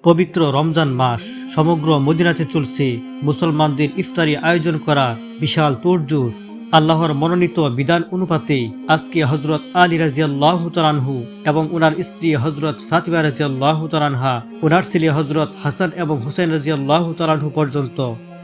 পবিত্র রমজান মাস সমগ্র মদিনাতে চলছে মুসলমানদের ইফতারি আয়োজন করা বিশাল তোড়জোড়। আল্লাহর মনোনীত বিধান অনুপাতে আজকে হযরত আলী রাদিয়াল্লাহু তাআলা আনহু এবং ওনার স্ত্রী হযরত ফাতিমা রাদিয়াল্লাহু তাআলা আনহা, ওনার ছেলে হযরত হাসান এবং হুসাইন রাদিয়াল্লাহু তাআলা আনহু পর্যন্ত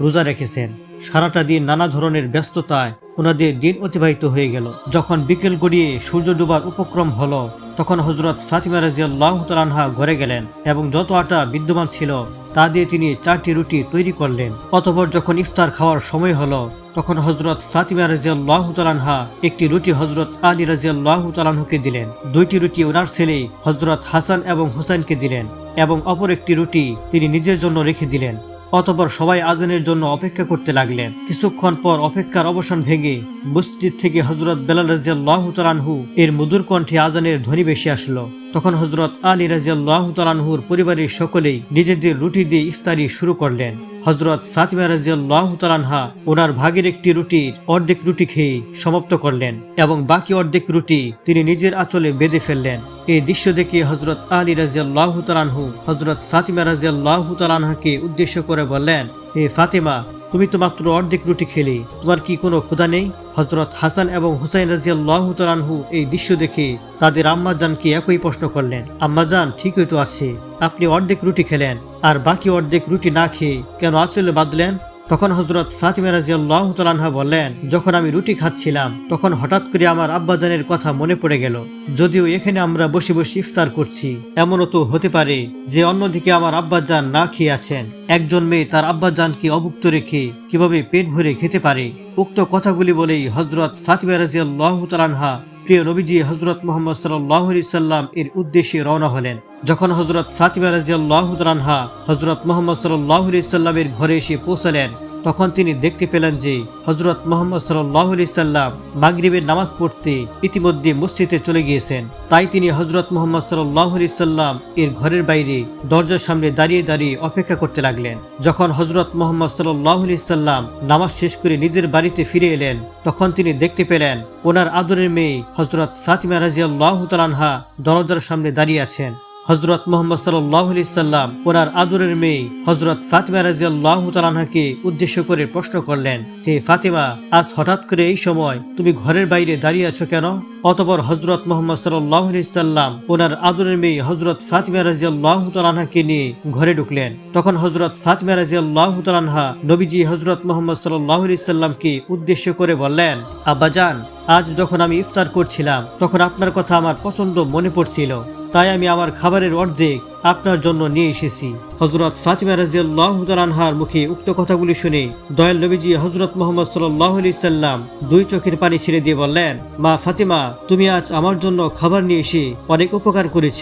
রোজা রেখেছেন। সারাটা দিন নানা ধরনের ব্যস্ততায় ওনাদের দিন অতিবাহিত হয়ে গেল। যখন বিকেল গড়িয়ে সূর্য ডোবার উপক্রম হলো, তখন হযরত ফাতিমা রাদিয়াল্লাহু তাআলা আনহা ঘরে গেলেন এবং যত আটা বিদ্যমান ছিল তা দিয়ে তিনি 4টি রুটি তৈরি করলেন। অতঃপর যখন ইফতার খাওয়ার সময় হলো, তখন হযরত ফাতিমা রাদিয়াল্লাহু তাআলা আনহা একটি রুটি হযরত আলী রাদিয়াল্লাহু তাআলা আনহুকে দিলেন, 2টি রুটি ওনার ছেলে হযরত হাসান এবং হুসাইনকে দিলেন এবং অপর একটি রুটি তিনি নিজের জন্য রেখে দিলেন। অতঃপর সবাই আজানের জন্য অপেক্ষা করতে লাগলেন। কিছুক্ষণ পর অপেক্ষার অবসান ভেঙে মসজিদ থেকে হযরত বেলাল রাদিয়াল্লাহু তাআলা আনহু এর মধুর কণ্ঠে আজানের ধ্বনি ভেসে আসলো। তখন হযরত আলী রাদিয়াল্লাহু তাআলা আনহুর পরিবারের সকলেই নিজেদের রুটি দিয়ে ইফতারি শুরু করলেন। হযরত ফাতিমা রাদিয়াল্লাহু তাআলা আনহা ওনার ভাগের একটি রুটির অর্ধেক রুটি খেয়ে সমাপ্ত করলেন এবং বাকি অর্ধেক রুটি তিনি নিজের আঁচলে বেঁধে ফেললেন। এই দৃশ্য দেখে হযরত আলী রাদিয়াল্লাহু তাআলা আনহু হযরত ফাতিমা রাদিয়াল্লাহু তাআলা আনহাকে উদ্দেশ্য করে বললেন, হে ফাতিমা, তুমি তো মাত্র অর্ধেক রুটি খেলে, তোমার কি কোনো ক্ষুধা নেই? হযরত হাসান এবং হুসাইন রাদিয়াল্লাহু তাআলা আনহু এই দৃশ্য দেখে তাদের আম্মাজানকে একই প্রশ্ন করলেন, আম্মাজান, ঠিকই তো আছে, আপনি অর্ধেক রুটি খেলেন আর বাকি অর্ধেক রুটি না খেয়ে কেন আঁচলে বাঁধলেন? তখন হযরত ফাতিমা রাদিয়াল্লাহু তাআলা আনহা বললেন, যখন আমি রুটি খাচ্ছিলাম তখন হঠাৎ করে আমার আব্বাজানের কথা মনে পড়ে গেল। যদিও এখানে আমরা বসে বসে ইফতার করছি, এমনও তো হতে পারে যে অন্যদিকে আমার আব্বাজান না খেয়ে আছেন। একজন মেয়ে তার আব্বাজানকে অভুক্ত রেখে কিভাবে পেট ভরে খেতে পারে? উক্ত কথাগুলি বলেই হযরত ফাতিমা রাদিয়াল্লাহু তাআলা আনহা প্রিয় নবীজি হযরত মুহাম্মদ সাল্লাল্লাহু আলাইহি সাল্লাম এর উদ্দেশ্যে রওনা হলেন। যখন হযরত ফাতিমা রাদিয়াল্লাহু তাআলা আনহা হযরত মুহাম্মদ সাল্লাল্লাহু আলাইহি সাল্লামের ঘরে এসে পৌঁছালেন, তখন তিনি দেখতে পেলেন যে হযরত মুহাম্মদ সাল্লাল্লাহু আলাইহি সাল্লাম মাগরিবের নামাজ পড়তে ইতিমধ্যে মসজিদে চলে গিয়েছেন। তাই তিনি হযরত মুহাম্মদ সাল্লাল্লাহু আলাইহি সাল্লাম এর ঘরের বাইরে দরজার সামনে দাঁড়িয়ে দাঁড়িয়ে অপেক্ষা করতে লাগলেন। যখন হযরত মুহাম্মদ সাল্লাল্লাহু আলাইহি সাল্লাম নামাজ শেষ করে নিজের বাড়িতে ফিরে এলেন, তখন তিনি দেখতে পেলেন ওনার আদরের মেয়ে হযরত ফাতিমা রাদিয়াল্লাহু তাআলা আনহা দরজার সামনে দাঁড়িয়ে আছেন। হযরত মুহাম্মদ সাল্লাল্লাহু আলাইহি সাল্লাম ওনার আদরের মেয়ে হযরত ফাতিমা রাদিয়াল্লাহু তাআলা আনহাকে উদ্দেশ্য করে প্রশ্ন করলেন, হে ফাতিমা, আজ হঠাৎ করে এই সময় তুমি ঘরের বাইরে দাঁড়িয়ে আছো কেন? অতঃপর হযরত মুহাম্মদ সাল্লাল্লাহু আলাইহি সাল্লাম ওনার আদরের মেয়ে হযরত ফাতিমা রাদিয়াল্লাহু তাআলা আনহাকে নিয়ে ঘরে ঢুকলেন। তখন হযরত ফাতিমা রাদিয়াল্লাহু তাআলা আনহা নবীজি হযরত মুহাম্মদ সাল্লাল্লাহু আলাইহি সাল্লামকে উদ্দেশ্য করে বললেন, আব্বাজান, আজ যখন আমি ইফতার করছিলাম তখন আপনার কথা আমার প্রচন্ড মনে পড়ছিল, তাই আমি আমার খাবারের অর্ধেক আপনার জন্য নিয়ে এসেছি। হযরত ফাতিমা রাদিয়াল্লাহু তাআলা আনহার মুখে উক্ত কথাগুলি শুনে দয়াল নবীজি হযরত মুহাম্মদ সাল্লাল্লাহু আলাইহি সাল্লাম 2 চোখের পানি ছেড়ে দিয়ে বললেন, মা ফাতিমা, তুমি আজ আমার জন্য খাবার নিয়ে এসে অনেক উপকার করেছ।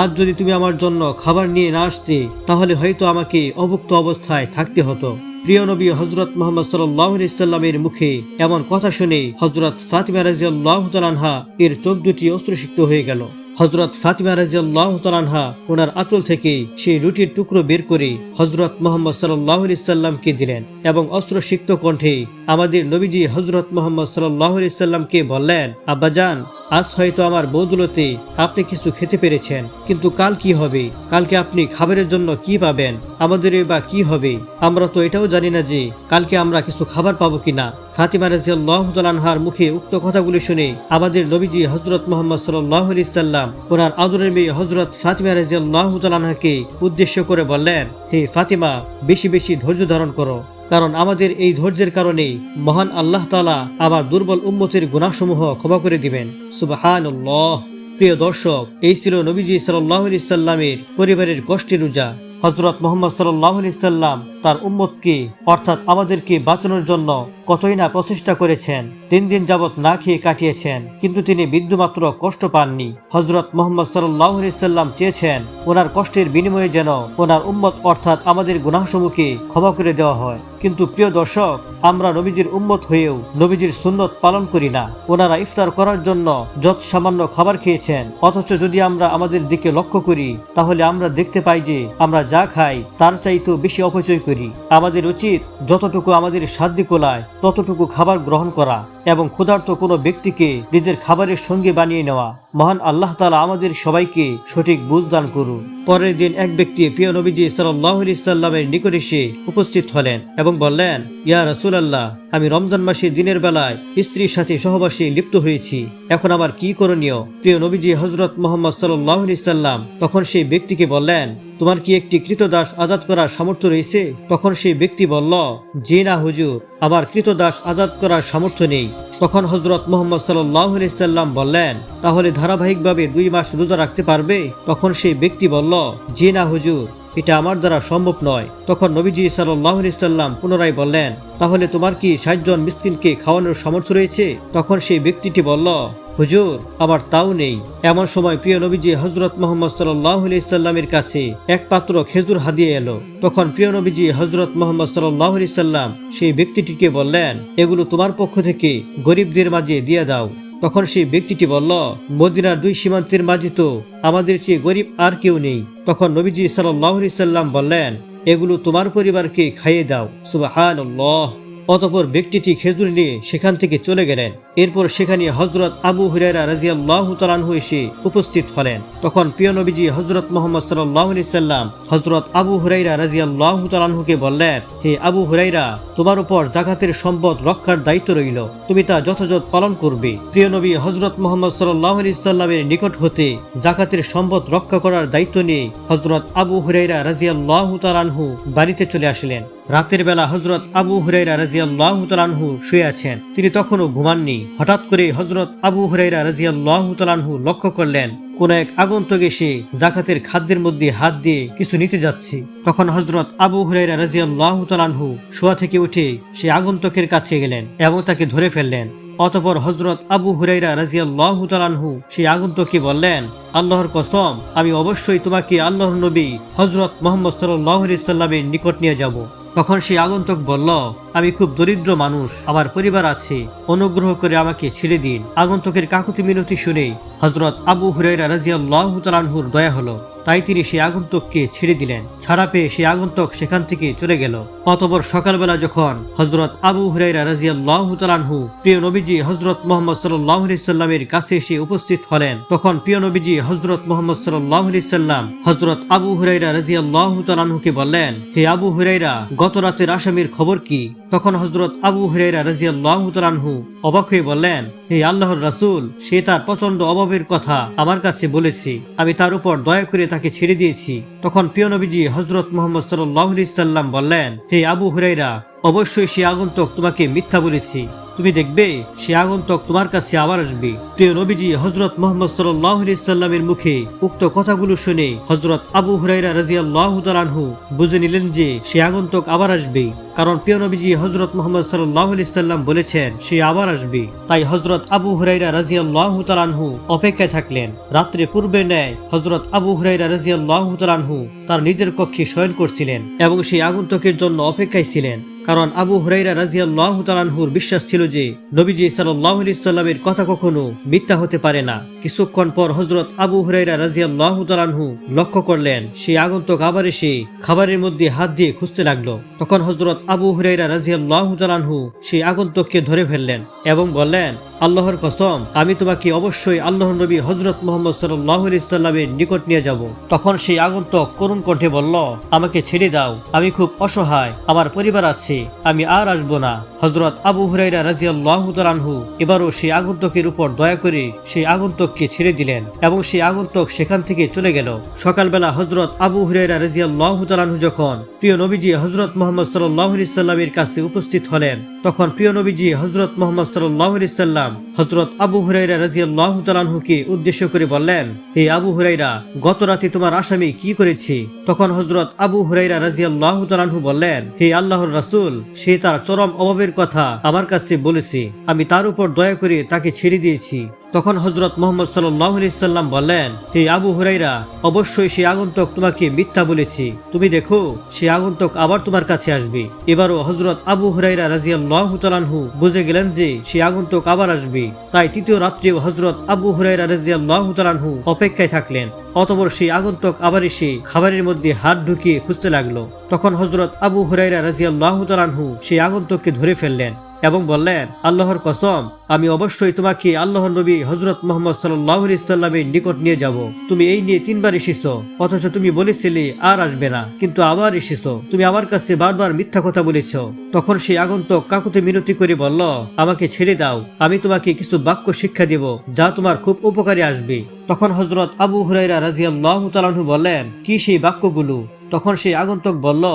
আজ যদি তুমি আমার জন্য খাবার নিয়ে না আসতে তাহলে হয়তো আমাকে অভুক্ত অবস্থায় থাকতে হতো। প্রিয় নবী হযরত মুহাম্মদ সাল্লাল্লাহু আলাইহি সাল্লামের মুখে এমন কথা শুনে হযরত ফাতিমা রাদিয়াল্লাহু তাআলা আনহা এর চোখ দুটি অশ্রুসিক্ত হয়ে গেল। হযরত ফাতিমা রাদিয়াল্লাহু তাআলা আনহা ওনার আঁচল থেকে সেই রুটির টুকরো বের করে হযরত মুহাম্মদ সাল্লাল্লাহু আলাইহি সাল্লামকে দিলেন এবং অশ্রুসিক্ত কণ্ঠে আমাদের নবীজি হযরত মুহাম্মদ সাল্লাল্লাহু আলাইহি সাল্লামকে বললেন, আব্বাজান, আজ হয়তো আমার বদৌলতে আপনি কিছু খেতে পেরেছেন, কিন্তু কাল কি হবে? কালকে আপনি খাবারের জন্য কি পাবেন? আমাদের বা কি হবে? আমরা তো এটাও জানি না যে কালকে আমরা কিছু খাবার পাবো কিনা। ফাতিমা রাদিয়াল্লাহু তাআলা আনহার মুখে উক্ত কথাগুলি শুনে আমাদের নবীজি হযরত মুহাম্মদ সাল্লাল্লাহু আলাইহি সাল্লাম ওনার আদরের মেয়ে হযরত ফাতিমা রাদিয়াল্লাহু তাআলা আনহাকে উদ্দেশ্য করে বললেন, হে ফাতিমা, বেশি বেশি ধৈর্য ধারণ করো, কারণ আমাদের এই ধৈর্যের কারণে মহান আল্লাহ তাআলা আমার দুর্বল উম্মতের গুনাহসমূহ ক্ষমা করে দিবেন। সুবহানাল্লাহ। প্রিয় দর্শক, এই ছিল নবীজি সাল্লাল্লাহু আলাইহি সাল্লামের পরিবারের কষ্টের রোজা। হযরত মুহাম্মদ সাল্লাল্লাহু আলাইহি সাল্লাম তার উম্মতকে অর্থাৎ আমাদেরকে বাঁচানোর জন্য কতই না প্রচেষ্টা করেছেন। 3 দিন যাবত না খেয়ে কাটিয়েছেন, কিন্তু তিনি বিন্দুমাত্র কষ্ট পাননি। হযরত মুহাম্মদ সাল্লাল্লাহু আলাইহি সাল্লাম চেয়েছেন ওনার কষ্টের বিনিময়ে যেন ওনার উম্মত অর্থাৎ আমাদের গুনাহসমূহকে ক্ষমা করে দেওয়া হয়। কিন্তু প্রিয় দর্শক, আমরা নবীজির উম্মত হয়েও নবীজির সুন্নত পালন করি না। ওনারা ইফতার করার জন্য যত সামান্য খাবার খেয়েছেন, অথচ যদি আমরা আমাদের দিকে লক্ষ্য করি তাহলে আমরা দেখতে পাই যে আমরা যা খাই তার চাইতেও বেশি অপচয় করি। আমাদের উচিত যতটুকু আমাদের সাধ্য কোলায় ততটুকু খাবার গ্রহণ করা এবং ক্ষুধার্ত কোনো ব্যক্তিকে নিজের খাবারের সঙ্গে বানিয়ে নেওয়া। মহান আল্লাহ তাআলা আমাদের সবাইকে সঠিক বুঝ দান করুন। পরের দিন এক ব্যক্তি প্রিয় নবীজি সাল্লাল্লাহু আলাইহি সাল্লামের নিকট এসে উপস্থিত হলেন এবং বললেন, ইয়া রাসূলুল্লাহ, আমি রমজান মাসে দিনের বেলায় স্ত্রীর সাথে সহবাসে লিপ্ত হয়েছি, এখন আমার কি করণীয়? প্রিয় নবীজি হযরত মুহাম্মদ সাল্লাল্লাহু আলাইহি সাল্লাম তখন সেই ব্যক্তিকে বললেন, তোমার কি একটি ক্রীতদাস আজাদ করার সামর্থ্য রয়েছে? তখন সেই ব্যক্তি বলল, জি না হুজুর, আমার ক্রীতদাস আজাদ করার সামর্থ্য নেই। তখন হযরত মুহাম্মদ সাল্লাল্লাহু আলাইহি সাল্লাম বললেন, তাহলে ধারাবাহিকভাবে 2 মাস রোজা রাখতে পারবে? তখন সেই ব্যক্তি বলল, জি না হুজুর, এটা আমার দ্বারা সম্ভব নয়। তখন নবীজি সাল্লাল্লাহু আলাইহি সাল্লাম পুনরায় বললেন, তাহলে তোমার কি 60 জন মিসকিনকে খাওয়ানোর সামর্থ্য রয়েছে? তখন সেই ব্যক্তিটি বলল, হুজুর, আমার তাও নেই। এমন সময় প্রিয় নবীজি হযরত মুহাম্মদ সাল্লাল্লাহু আলাইহি সাল্লামের কাছে এক পাত্র খেজুর হাদিয়ে এলো। তখন প্রিয় নবীজি হযরত মুহাম্মদ সাল্লাল্লাহু আলাইহি সাল্লাম সেই ব্যক্তিটিকে বললেন, এগুলো তোমার পক্ষ থেকে গরিবদের মাঝে দিয়ে দাও। তখন সেই ব্যক্তিটি বলল, মদিনার 2 সীমান্তের মাঝে তো আমাদের চেয়ে গরিব আর কেউ নেই। তখন নবীজি সাল্লাল্লাহু আলাইহি সাল্লাম বললেন, এগুলো তোমার পরিবারকে খাইয়ে দাও। সুবহানাল্লাহ। অতঃপর ব্যক্তিটি খেজুর নিয়ে সেখান থেকে চলে গেলেন। এরপর সেখানে হযরত আবু হুরায়রা রাদিয়াল্লাহু তাআলা আনহু এসে উপস্থিত হলেন। তখন প্রিয় নবীজি হযরত মুহাম্মদ সাল্লাল্লাহু আলাইহি সাল্লাম হযরত আবু হুরায়রা রাদিয়াল্লাহু তাআলা আনহুকে বললেন, হে আবু হুরায়রা, তোমার উপর যাকাতের সম্পদ রক্ষার দায়িত্ব রইল, তুমি তা যথাযথ পালন করবে। প্রিয় নবী হযরত মুহাম্মদ সাল্লাল্লাহু আলাইহি সাল্লামের নিকট হতে যাকাতের সম্পদ রক্ষা করার দায়িত্ব নিয়ে হযরত আবু হুরায়রা রাদিয়াল্লাহু তাআলা আনহু বাড়িতে চলে আসলেন। রাতের বেলা হযরত আবু হুরায়রা রাদিয়াল্লাহু তাআলা আনহু শুয়ে আছেন, তিনি তখনও ঘুমাননি। হঠাৎ করে হযরত আবু হুরায়রা রাদিয়াল্লাহু তাআলা আনহু লক্ষ্য করলেন কোন এক আগন্তুক এসে যাকাতের খাদ্যের মধ্যে হাত দিয়ে কিছু নিতে যাচ্ছে। তখন হযরত আবু হুরায়রা রাদিয়াল্লাহু তাআলা আনহু শোয়া থেকে উঠে সেই আগন্তুকের কাছে গেলেন এবং তাকে ধরে ফেললেন। অতঃপর হযরত আবু হুরায়রা রাদিয়াল্লাহু তাআলা আনহু সেই আগন্তুককে বললেন, আল্লাহর কসম, আমি অবশ্যই তোমাকে আল্লাহর নবী হযরত মুহাম্মদ সাল্লাল্লাহু আলাইহি সাল্লামের নিকট নিয়ে যাব। তখন সেই আগন্তুক বলল, আমি খুব দরিদ্র মানুষ, আমার পরিবার আছে, অনুগ্রহ করে আমাকে ছেড়ে দিন। আগন্তুকের কাকুতি মিনতি শুনে হযরত আবু হুরায়রা রাদিয়াল্লাহু তাআলা আনহুর দয়া হলো, তাই তিনি সেই আগন্তুককে ছেড়ে দিলেন। ছাড়া পেয়ে সেই আগন্তুক সেখান থেকে চলে গেল। অতঃপর সকালবেলা যখন হযরত আবু হুরায়রা রাদিয়াল্লাহু তাআলা আনহু প্রিয় নবীজি হযরত মুহাম্মদ সাল্লাল্লাহু আলাইহি সাল্লামের কাছে এসে উপস্থিত হলেন, তখন প্রিয় নবীজি হযরত মুহাম্মদ সাল্লাল্লাহু আলাইহি সাল্লাম হযরত আবু হুরায়রা রাদিয়াল্লাহু তাআলা আনহুকে বললেন, হে আবু হুরায়রা, গত রাতের আসামির খবর কি? তখন হযরত আবু হুরায়রা রাদিয়াল্লাহু তাআলা আনহু অবাক হয়ে বললেন, হে আল্লাহর রাসূল, সে তার প্রচন্ড অভাবের কথা আমার কাছে বলেছে, আমি তার উপর দয়া করে তাকে ছেড়ে দিয়েছি। তখন প্রিয় নবীজি হযরত মুহাম্মদ সাল্লাল্লাহু আলাইহি সাল্লাম বললেন, হে আবু হুরায়রা, অবশ্যই সে আগন্তুক তোমাকে মিথ্যা বলেছে, তুমি দেখবে সে আগন্তুক তোমার কাছে আবার আসবে। প্রিয় নবীজি হযরত মুহাম্মদ সাল্লাল্লাহু আলাইহি সাল্লামের মুখে উক্ত কথাগুলো শুনে হযরত আবু হুরায়রা রাদিয়াল্লাহু তাআলা আনহু বুঝে নিলেন যে সে আগন্তুক আবার আসবে, কারণ প্রিয় নবীজি হযরত মুহাম্মদ সাল্লাল্লাহু আলাইহি সাল্লাম বলেছেন সে আবার আসবে। তাই হযরত আবু হুরায়রা রাদিয়াল্লাহু তাআলা আনহু অপেক্ষায় থাকলেন। রাত্রে পূর্বে ন্যায় হযরত আবু হুরায়রা রাদিয়াল্লাহু তাআলা আনহু তার নিজের কক্ষে শয়ন করছিলেন এবং সেই আগন্তুকের জন্য অপেক্ষায় ছিলেন। কারণ আবু হুরায়রা রাদিয়াল্লাহু তাআলা আনহুর বিশ্বাস ছিল যে নবীজি সাল্লাল্লাহু আলাইহি সাল্লামের কথা কখনো মিথ্যা হতে পারে না। কিছুক্ষণ পর হযরত আবু হুরায়রা রাদিয়াল্লাহু তাআলা আনহু লক্ষ্য করলেন সেই আগন্তুক আবার এসে খাবারের মধ্যে হাত দিয়ে খুঁজতে লাগলো। তখন হযরত আবু হুরায়রা রাদিয়াল্লাহু তাআলা আনহু সেই আগন্তুককে ধরে ফেললেন এবং বললেন, আল্লাহর কসম, আমি তোমাকে অবশ্যই আল্লাহর নবী হযরত মুহাম্মদ সাল্লাল্লাহু আলাইহি সাল্লামের নিকট নিয়ে যাব। তখন সেই আগন্তুক করুণ কণ্ঠে বলল, আমাকে ছেড়ে দাও, আমি খুব অসহায়, আমার পরিবার আছে, আমি আর আসবো না। হযরত আবু হুরায়রা রাদিয়াল্লাহু তাআলা আনহু এবারও সেই আগন্তুকের উপর দয়া করে সেই আগন্তুককে ছেড়ে দিলেন এবং সেই আগন্তুক সেখান থেকে চলে গেল। সকালবেলা হযরত আবু হুরায়রা রাদিয়াল্লাহু তাআলা আনহু যখন প্রিয় নবীজি হযরত মুহাম্মদ সাল্লাল্লাহু আলাইহি সাল্লামের কাছে উপস্থিত হলেন, তখন প্রিয় নবীজি হযরত মুহাম্মদ সাল্লাল্লাহু আলাইহি সাল্লাম হযরত আবু হুরায়রা রাদিয়াল্লাহু তাআলা আনহুকে উদ্দেশ্য করে বললেন, হে আবু হুরায়রা, গত রাতে তোমার আসামি কি করেছে? তখন হযরত আবু হুরায়রা রাদিয়াল্লাহু তাআলা আনহু বললেন, হে আল্লাহর রাসূল, সে তার চরম অভাবের কথা আমার কাছে বলেছে, আমি তার উপর দয়া করে তাকে ছেড়ে দিয়েছি। তখন হযরত মুহাম্মদ সাল্লাল্লাহু আলাইহি সাল্লাম বললেন, হে আবু হুরায়রা, অবশ্যই সে আগন্তুক তোমাকে মিথ্যা বলেছে, তুমি দেখো সে আগন্তুক আবার তোমার কাছে আসবে। এবারও হযরত আবু হুরায়রা রাদিয়াল্লাহু তাআলা আনহু বুঝে গেলেন যে সে আগন্তুক আবার আসবে। তাই তৃতীয় রাত্রেও হযরত আবু হুরায়রা রাদিয়াল্লাহু তাআলা আনহু অপেক্ষায় থাকলেন। অতঃপর সেই আগন্তুক আবার এসে খাবারের মধ্যে হাত ঢুকিয়ে খুঁজতে লাগলো। তখন হযরত আবু হুরায়রা রাদিয়াল্লাহু তাআলা আনহু সেই আগন্তুককে ধরে ফেললেন এবং বললেন, আল্লাহর কসম, আমি অবশ্যই তোমাকে আল্লাহর নবী হযরত মুহাম্মদ সাল্লাল্লাহু আলাইহি সাল্লামের নিকট নিয়ে যাব। তুমি এই নিয়ে 3 বার এসেছো, অথচ তুমি বলেছিলে আর আসবে না, কিন্তু আবার এসেছো। তুমি আমার কাছে বারবার মিথ্যা কথা বলেছো। তখন সেই আগন্তুক কাকুতি মিনতি করে বলল, আমাকে ছেড়ে দাও, আমি তোমাকে কিছু বাক্য শিক্ষা দেব যা তোমার খুব উপকারে আসবে। তখন হযরত আবু হুরায়রা রাদিয়াল্লাহু তাআলা আনহু বললেন, কি সেই বাক্যগুলো? তখন সেই আগন্তুক বলল,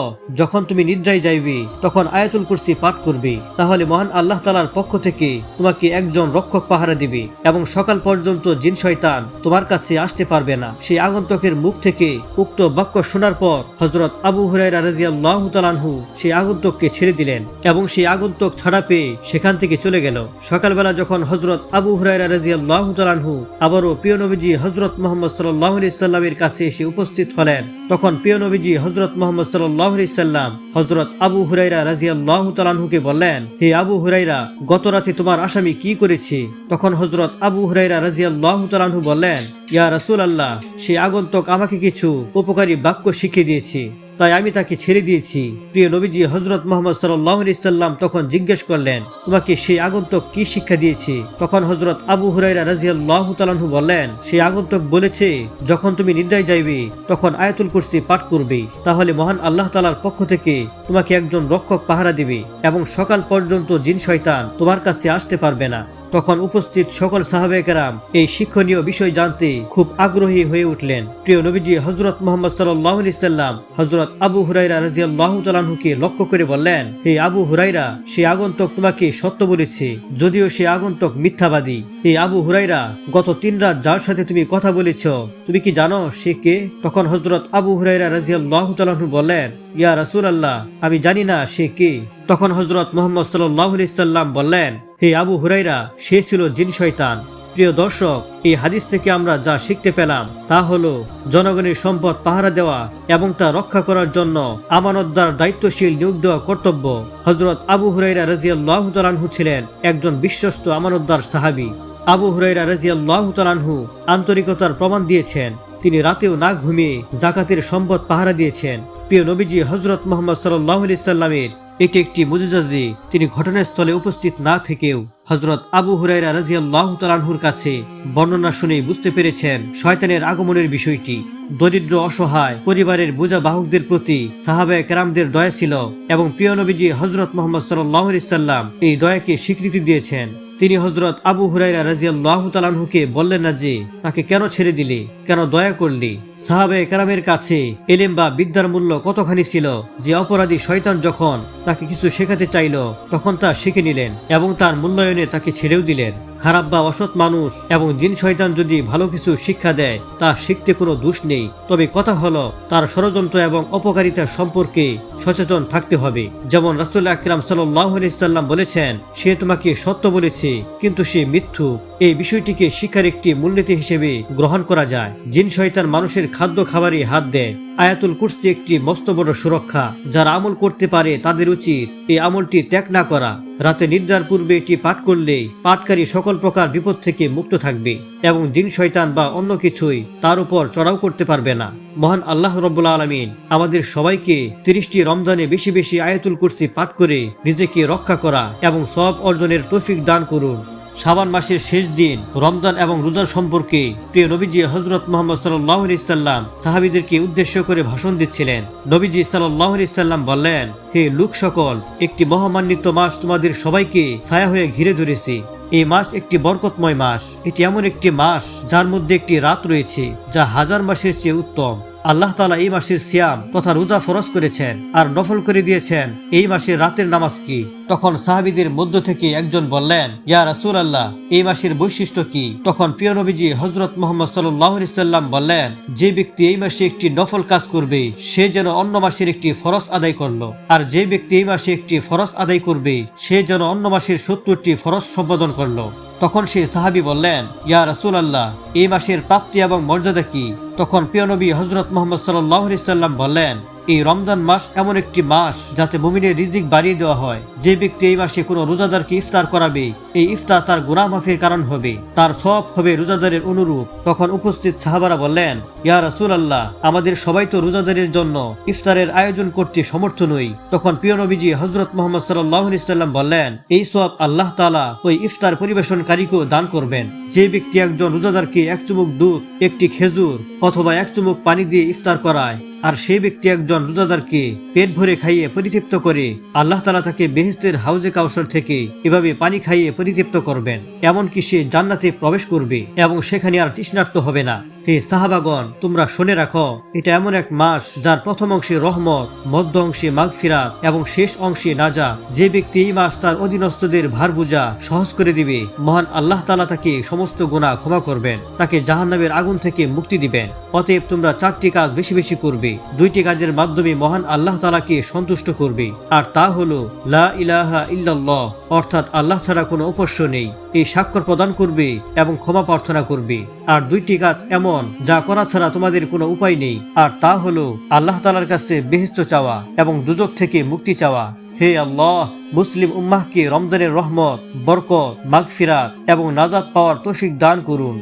যখন তুমি নিদ্রায় যাইবে তখন আয়াতুল কুরসি পাঠ করবে, তাহলে মহান আল্লাহ তাআলার পক্ষ থেকে তোমাকে একজন রক্ষক পাহারা দিবে এবং সকাল পর্যন্ত জিন শয়তান তোমার কাছে আসতে পারবে না। সেই আগন্তুকের মুখ থেকে উক্ত বাক্য শোনার পর হযরত আবু হুরায়রা রাদিয়াল্লাহু তাআলা আনহু সেই আগন্তুককে ছেড়ে দিলেন এবং সেই আগন্তুক ছাড়া পেয়ে সেখান থেকে চলে গেল। সকালবেলা যখন হযরত আবু হুরায়রা রাদিয়াল্লাহু তাআলা আনহু আবারও প্রিয় নবীজি হযরত মুহাম্মদ সাল্লাল্লাহু আলাইহি সাল্লামের কাছে এসে উপস্থিত হলেন, তখন প্রিয় নবীজি হযরত মুহাম্মদ সাল্লাল্লাহু আলাইহি সাল্লাম হযরত আবু হুরায়রা রাদিয়াল্লাহু তাআলা আনহুকে বললেন, হে আবু হুরায়রা, গত রাতে তোমার আসামি কি করেছে? তখন হযরত আবু হুরায়রা রাদিয়াল্লাহু তাআলা আনহু বললেন, ইয়া রাসূলুল্লাহ, সেই আগন্তুক আমাকে কিছু উপকারী বাক্য শিখিয়ে দিয়েছে, তাই আমি তাকে ছেড়ে দিয়েছি। প্রিয় নবীজি হযরত মুহাম্মদ সাল্লাল্লাহু আলাইহি সাল্লাম তখন জিজ্ঞেস করলেন, তোমাকে সেই আগন্তুক কি শিক্ষা দিয়েছে? তখন হযরত আবু হুরায়রা রাদিয়াল্লাহু তাআলা আনহু বললেন, সেই আগন্তুক বলেছে, যখন তুমি নিদ্রায় যাইবে তখন আয়াতুল কুরসি পাঠ করবে, তাহলে মহান আল্লাহ তাআলার পক্ষ থেকে তোমাকে একজন রক্ষক পাহারা দিবে এবং সকাল পর্যন্ত জিন শয়তান তোমার কাছে আসতে পারবে না। তখন উপস্থিত সকল সাহাবায়ে কেরাম এই শিক্ষণীয় বিষয় জানতে খুব আগ্রহী হয়ে উঠলেন। প্রিয় নবীজি হযরত মুহাম্মদ সাল্লাল্লাহু আলাইহি সাল্লাম হযরত আবু হুরায়রা রাদিয়াল্লাহু তাআলা আনহুকে লক্ষ্য করে বললেন, হে আবু হুরায়রা, সেই আগন্তুক তোমাকে সত্য বলেছে, যদিও সেই আগন্তুক মিথ্যাবাদী। হে আবু হুরায়রা, গত 3 রাত যার সাথে তুমি কথা বলেছ, তুমি কি জানো সে কে? তখন হযরত আবু হুরায়রা রাদিয়াল্লাহু তাআলা আনহু বললেন, ইয়া রাসূলুল্লাহ, আমি জানি না সে কে। তখন হযরত মুহাম্মদ সাল্লাল্লাহু আলাইহি সাল্লাম বললেন, হে আবু হুরায়রা, সে ছিল জিন শয়তান। প্রিয় দর্শক, এই হাদিস থেকে আমরা যা শিখতে পেলাম তা হলো জনগণের সম্পদ পাহারা দেওয়া এবং তা রক্ষা করার জন্য আমানতদার দায়িত্বশীল নিয়োগ দেওয়া কর্তব্য। হযরত আবু হুরায়রা রাদিয়াল্লাহু তাআলা আনহু ছিলেন একজন বিশ্বস্ত আমানতদার সাহাবী। আবু হুরায়রা রাদিয়াল্লাহু তাআলা আনহু আন্তরিকতার প্রমাণ দিয়েছেন। তিনি রাতেও না ঘুমিয়ে যাকাতের সম্পদ পাহারা দিয়েছেন। প্রিয় নবীজি হযরত মুহাম্মদ সাল্লাল্লাহু আলাইহি সাল্লামের এটি একটি মুজিজা যে তিনি ঘটনাস্থলে উপস্থিত না থেকেও হযরত আবু হুরায়রা রাদিয়াল্লাহু তাআলা আনহুর কাছে বর্ণনা শুনে বুঝতে পেরেছেন শয়তানের আগমনের বিষয়টি। দরিদ্র অসহায় পরিবারের বোঝা বাহকদের প্রতি সাহাবায়ে কেরামদের দয়া ছিল এবং প্রিয় নবীজি হযরত মুহাম্মদ সাল্লাল্লাহু আলাইহি সাল্লাম এই দয়াকে স্বীকৃতি দিয়েছেন। তিনি হযরত আবু হুরায়রা রাদিয়াল্লাহু তাআলা আনহুকে বললেন না যে তাকে কেন ছেড়ে দিলে, কেন দয়া করলি। সাহাবায়ে কেরামের কাছে ইলম বা বিদ্যার মূল্য কতখানি ছিল যে অপরাধী শয়তান যখন তাকে কিছু শেখাতে চাইল তখন তা শিখে নিলেন এবং তার মূল্যায়নে তাকে ছেড়েও দিলেন। খারাপ বা অসৎ মানুষ এবং জিন শয়তান যদি ভালো কিছু শিক্ষা দেয় তা শিখতে কোনো দোষ নেই, তবে কথা হলো তার ষড়যন্ত্র এবং অপকারিতা সম্পর্কে সচেতন থাকতে হবে। যেমন রাসূল আকরাম সাল্লাল্লাহু আলাইহি সাল্লাম বলেছেন, সে তোমাকে সত্য বলেছে কিন্তু সে মিথ্যুক। এই বিষয়টিকে শিক্ষার একটি মূলনীতি হিসেবে গ্রহণ করা যায়। জিন শয়তান মানুষের খাদ্য খাবারে হাত দেয়। আয়াতুল কুরসি একটি মস্ত বড় সুরক্ষা। যারা আমল করতে পারে তাদের উচিত এই আমলটি ত্যাগ না করা। রাতে নিদ্রার পূর্বে এটি পাঠ করলে পাঠকারী সকল প্রকার বিপদ থেকে মুক্ত থাকবে এবং জিন শয়তান বা অন্য কিছুই তার উপর চড়াও করতে পারবে না। মহান আল্লাহ রাব্বুল আলামিন আমাদের সবাইকে 30টি রমজানে বেশি বেশি আয়াতুল কুরসি পাঠ করে নিজেকে রক্ষা করা এবং সওয়াব অর্জনের তৌফিক দান করুন। শাবান মাসের শেষ দিন রমজান এবং রোজার সম্পর্কে প্রিয় নবীজি হযরত মুহাম্মদ সাল্লাল্লাহু আলাইহি সাল্লাম সাহাবীদেরকে উদ্দেশ্য করে ভাষণ দিচ্ছিলেন। নবীজি সাল্লাল্লাহু আলাইহি সাল্লাম বললেন, হে লোক সকল, একটি মহামান্বিত মাস তোমাদের সবাইকে ছায়া হয়ে ঘিরে ধরেছে। এই মাস একটি বরকতময় মাস। এটি এমন একটি মাস যার মধ্যে একটি রাত রয়েছে যা হাজার মাসের চেয়ে উত্তম। আল্লাহ তাআলা এই মাসের সিয়াম তথা রোজা ফরজ করেছেন আর নফল করে দিয়েছেন এই মাসের রাতের নামাজ কি। তখন সাহাবীদের মধ্য থেকে একজন বললেন, ইয়া রাসূলুল্লাহ, এই মাসের বৈশিষ্ট্য কি? তখন প্রিয় নবীজি হযরত মুহাম্মদ সাল্লাল্লাহু আলাইহি সাল্লাম বললেন, যে ব্যক্তি এই মাসে একটি নফল কাজ করবে সে যেন অন্য মাসের একটি ফরজ আদায় করলো, আর যে ব্যক্তি এই মাসে একটি ফরজ আদায় করবে সে যেন অন্য মাসের 70টি ফরজ সম্পাদন করলো। তখন সেই সাহাবী বললেন, ইয়া রাসূলুল্লাহ, এই মাসের প্রাপ্তি এবং মর্যাদা কি? তখন প্রিয় নবী হযরত মুহাম্মদ সাল্লাল্লাহু আলাইহি সাল্লাম বললেন, এই রমজান মাস এমন একটি মাস যাতে মুমিনের রিজিক বাড়িয়ে দেওয়া হয়। যে ব্যক্তি এই মাসে কোনো রোজাদারকে ইফতার করাবে, এই ইফতার তার গুনাহ মাফের কারণ হবে, তার সওয়াব হবে রোজাদারের অনুরূপ। তখন উপস্থিত সাহাবারা বললেন, ইয়া রাসূলুল্লাহ, আমাদের সবাই তো রোজাদারের জন্য ইফতারের আয়োজন করতে সমর্থ নই। তখন প্রিয় নবীজি হযরত মুহাম্মদ সাল্লাল্লাহু আলাইহি সাল্লাম বললেন, এই সওয়াব আল্লাহ তাআলা ওই ইফতার পরিবেশনকারীকেও দান করবেন। যে ব্যক্তি একজন রোজাদারকে এক চুমুক দুধ, একটি খেজুর অথবা এক চুমুক পানি দিয়ে ইফতার করায়, আর সেই ব্যক্তি একজন রোজাদারকে পেট ভরে খাইয়ে পরিতৃপ্ত করে, আল্লাহ তাআলা তাকে বেহেশতের হাউজে কাউসার থেকে এভাবে পানি খাইয়ে পরিতৃপ্ত করবেন। এমনকি সে জান্নাতে প্রবেশ করবে এবং সেখানে আর তৃষ্ণার্ত হবে না। হে সাহাবাগণ, তোমরা শুনে রাখো, এটা এমন এক মাস যার প্রথম অংশে রহমত, মধ্য অংশে মাগফিরাত এবং শেষ অংশে নাজাত। যে ব্যক্তি এই মাস তার অধীনস্থদের ভার বোঝা সহজ করে দিবে, মহান আল্লাহ তাআলা তাকে সমস্ত গুনাহ ক্ষমা করবেন, তাকে জাহান্নামের আগুন থেকে মুক্তি দিবেন। অতএব তোমরা 4টি কাজ বেশি বেশি করবে। 2টি কাজের মাধ্যমে মহান আল্লাহ তাআলাকে সন্তুষ্ট করবে, আর তা হলো লা ইলাহা ইল্লাল্লাহ, অর্থাৎ আল্লাহ ছাড়া কোনো উপাস্য নেই, এই স্বাক্ষর প্রদান করবে এবং ক্ষমা প্রার্থনা করবে। আর 2টি কাজ এমন যা করা ছাড়া তোমাদের কোনো উপায় নেই, আর তা হলো আল্লাহ তাআলার কাছে বেহেশত চাওয়া এবং দুজক থেকে মুক্তি চাওয়া। হে আল্লাহ, মুসলিম উম্মাহকে রমজানের রহমত, বরকত, মাগফিরাত এবং নাজাত পাওয়ার তৌফিক দান করুন।